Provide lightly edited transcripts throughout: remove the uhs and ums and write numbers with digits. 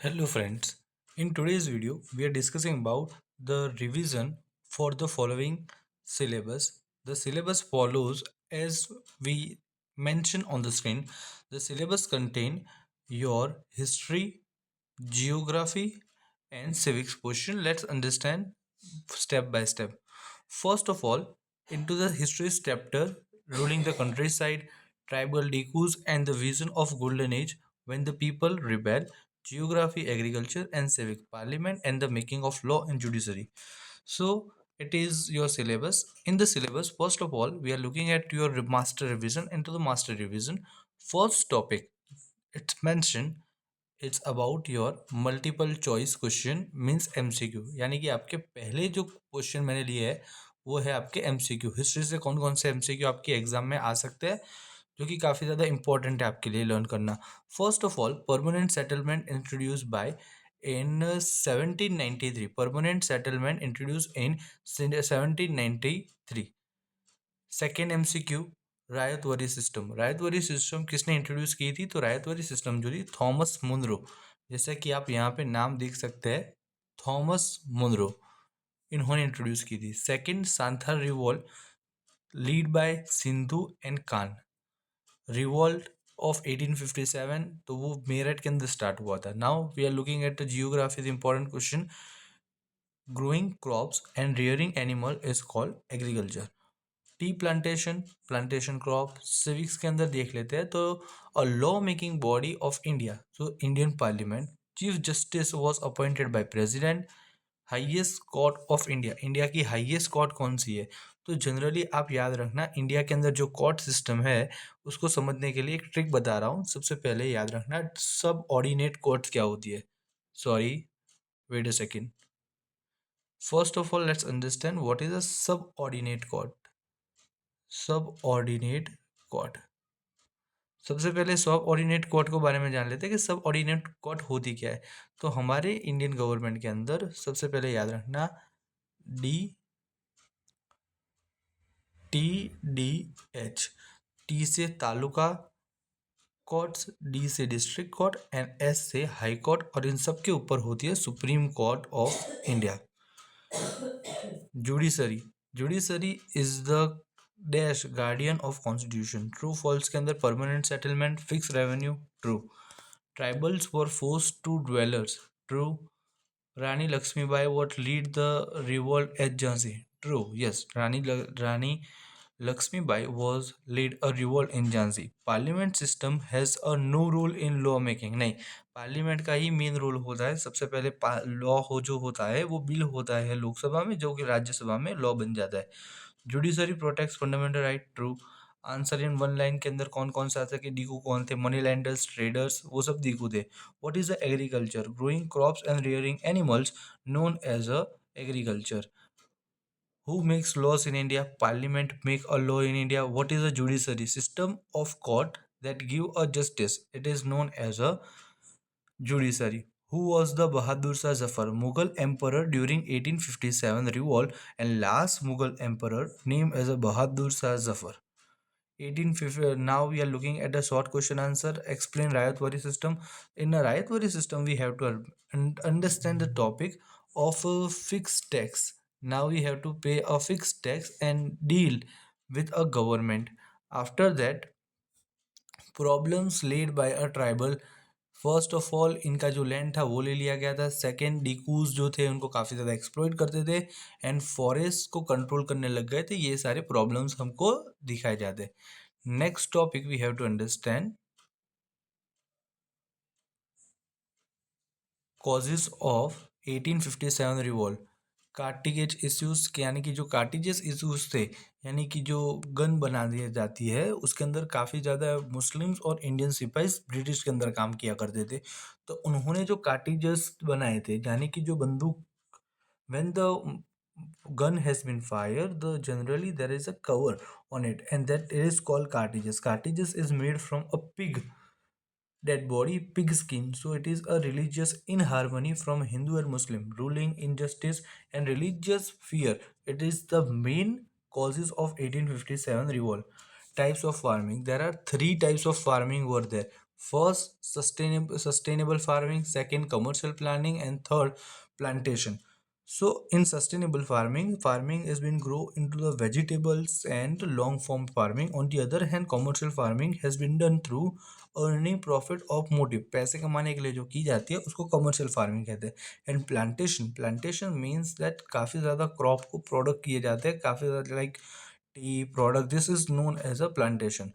Hello friends, in today's video we are discussing about the revision for the following syllabus. The syllabus follows as we mention on the screen. The syllabus contain your history, geography and civics portion. Let's understand step by step. First of all, into the history chapter, ruling the countryside, tribal decus and the vision of golden age when the people rebel, geography, agriculture and civic, parliament and the making of law and judiciary. So it is your syllabus. In the syllabus, first of all, we are looking at your master revision. Into the master revision, first topic it's mentioned it's about your multiple choice question means MCQ, यानी कि आपके पहले जो question मैंने लिए है वो है आपके एमसीक्यू। हिस्ट्री से कौन कौन से एमसीक्यू आपके एग्जाम में आ सकते हैं जो कि काफ़ी ज़्यादा इंपॉर्टेंट है आपके लिए लर्न करना। First of all, permanent settlement introduce by in 1793। Permanent settlement introduce in 1793। Second MCQ, Ryotwari system. Ryotwari system किसने इंट्रोड्यूस की थी? तो रायतवरी सिस्टम जो थी थॉमस मुनरो, जैसा कि आप यहाँ पे नाम देख सकते हैं, थॉमस मुनरो, इन्होंने इंट्रोड्यूस की थी। Second, Santhal revolt led by Sindhu and Kanhu. Revolt of 1857, तो वो मेरठ के अंदर स्टार्ट हुआ था। Now we are looking at the geography, important question. Growing crops and rearing animal is called agriculture. Tea plantation, plantation crop. Civics के अंदर देख लेते हैं तो a law making body of India, so Indian parliament. Chief justice was appointed by president. Highest court of India, India की highest court कौन सी है? तो जनरली आप याद रखना, इंडिया के अंदर जो कोर्ट सिस्टम है उसको समझने के लिए एक ट्रिक बता रहा हूँ। सबसे पहले याद रखना सब ऑर्डिनेट कोर्ट क्या होती है। Sorry, wait a second. First of all let's understand what is a subordinate court. Subordinate court, सबसे पहले सब ऑर्डिनेट कॉट को बारे में जान लेते हैं कि सब ऑर्डिनेट कॉट होती क्या है। तो हमारे इंडियन गवर्नमेंट के अंदर सबसे पहले याद रखना D, T, D, H. T से तालुका कोर्ट्स, डी से डिस्ट्रिक्ट कोर्ट एंड एस से हाई कोर्ट, और इन सब के ऊपर होती है supreme court of India. Judiciary, judiciary is the dash guardian of constitution. True false के अंदर permanent settlement, fix revenue, true. Tribals were force to dwellers, true. Rani Lakshmibai what lead the revolt at Jhansi, true. Yes, Rani Lakshmibai was lead a revolt in Jhansi. Parliament system has a no role in law making, नहीं, parliament का ही main role होता है। सबसे पहले law हो जो होता है वो बिल होता है लोकसभा में, जो कि राज्यसभा में लॉ बन जाता है। Judiciary protects fundamental right, true. Answer in one line के अंदर कौन कौन सा आता है कि डीकू कौन थे? मनी लैंडर्स, ट्रेडर्स, वो सब डीकू थे। What is the agriculture? Growing crops and rearing animals known as a agriculture. Who makes laws in India? Parliament make a law in India. What is a judiciary? System of court that give a justice. It is known as a judiciary. Who was the Bahadur Shah Zafar? Mughal emperor during 1857 revolt and last Mughal emperor named as a Bahadur Shah Zafar. 1850. Now we are looking at a short question answer. Explain Rayatwari system. In a Rayatwari system, we have to understand the topic of a fixed tax. Now we have to pay a fixed tax and deal with a government. After that, problems led by a tribal. First of all इनका जो land था वो ले लिया गया था। Second, डिकूज जो थे उनको काफ़ी ज़्यादा एक्सप्लॉइट करते थे एंड फॉरेस्ट को कंट्रोल करने लग गए थे। ये सारे प्रॉब्लम्स हमको दिखाए जाते। Next topic we have to understand causes of 1857 revolt. Cartridge issues, यानी कि जो कार्टिजेस इश्यूज थे, यानी कि जो गन बना दी जाती है उसके अंदर काफ़ी ज़्यादा मुस्लिम्स और इंडियन सिपाहीज ब्रिटिश के अंदर काम किया करते थे। तो उन्होंने जो कार्टिजेस बनाए थे, यानी कि जो बंदूक, when the gun has been fired, the generally there is a cover on it and that is called cartridges. Cartridges is made from a pig dead body, pig skin, so it is a religious inharmony from Hindu and Muslim, ruling injustice and religious fear. It is the main causes of 1857 revolt. Types of farming, there are three types of farming were there. First, sustainable farming. Second, commercial planning, and third, plantation. So, in sustainable farming, farming has been grow into the vegetables and long form farming. On the other hand, commercial farming has been done through earning profit of motive, पैसे कमाने के लिए जो की जाती है उसको commercial farming कहते हैं. And plantation, plantation means that काफ़ी ज़्यादा क्रॉप को प्रोडक्ट किए जाते हैं, काफ़ी ज़्यादा like tea product, this is known as a plantation.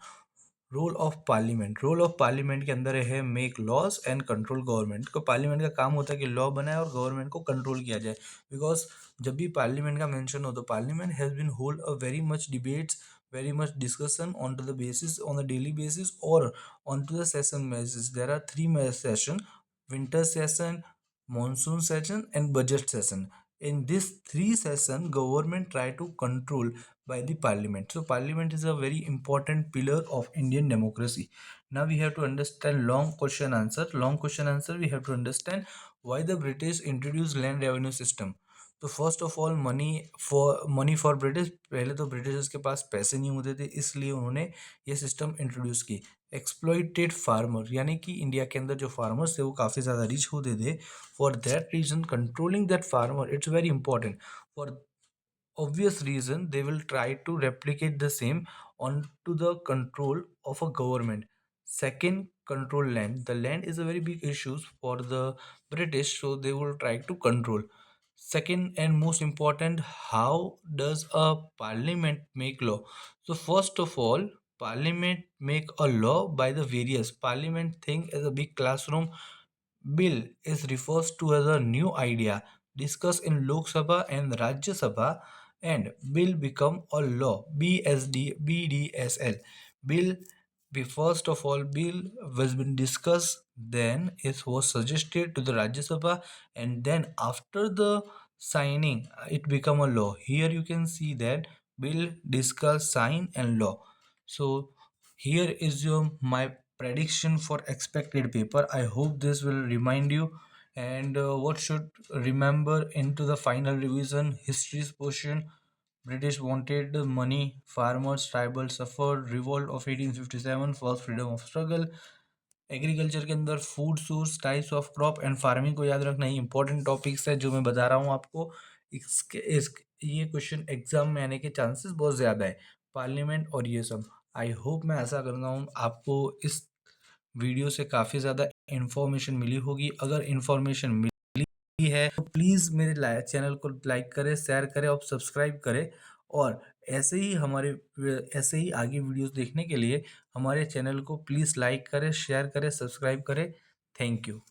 Role of parliament, role of parliament के अंदर है make laws and control government को. पार्लियामेंट का काम होता है कि लॉ बनाए और गवर्नमेंट को कंट्रोल किया जाए. बिकॉज जब भी पार्लियामेंट का मेंशन हो तो parliament has been hold a very much debates, very much discussion on to the basis on a daily basis or on to the session basis. There are three session: winter session, monsoon session, and budget session. In this three session, government try to control by the parliament. So parliament is a very important pillar of Indian democracy. Now we have to understand long question answer. Long question answer, we have to understand why the British introduced land revenue system. तो first of all money for British, पहले तो Britishers के पास पैसे नहीं होते थे, इसलिए उन्होंने ये सिस्टम इंट्रोड्यूस की. एक्सप्लॉइटेड फार्मर, यानी कि इंडिया के अंदर जो फार्मर्स थे वो काफ़ी ज़्यादा रिच होते थे. For that reason controlling that farmer it's very important. For obvious reason they will try to replicate the same onto the control of a government. Second, control land. The land is a very big issue for the British, so they will try to control. Second and most important, how does a parliament make law? So first of all, parliament make a law by the various parliament thing as a big classroom. Bill is refers to as a new idea discussed in Lok Sabha and Rajya Sabha, and bill become a law. BDSL. Bill, first of all, bill was been discussed, then it was suggested to the Rajya Sabha, and then after the signing, it become a law. Here you can see that bill discuss, sign, and law. So here is your my prediction for expected paper. I hope this will remind you. And what should remember into the final revision history's portion. British wanted money, farmers, tribal suffered, revolt of 1857, first freedom of struggle. Agriculture के अंदर food source, types of crop and farming को याद रखना, ही important topics है जो मैं बता रहा हूँ आपको. ये क्वेश्चन एग्जाम में आने के चांसेस बहुत ज़्यादा है, पार्लियामेंट और ये सब. आई होप, मैं ऐसा करता हूँ आपको इस वीडियो से काफ़ी ज़्यादा इन्फॉर्मेशन मिली होगी. अगर इन्फॉर्मेशन मिली है तो प्लीज़ मेरे चैनल को लाइक करें, शेयर करें और सब्सक्राइब करें. और ऐसे ही आगे वीडियोस देखने के लिए हमारे चैनल को प्लीज़ लाइक करें, शेयर करें, सब्सक्राइब करें. Thank you.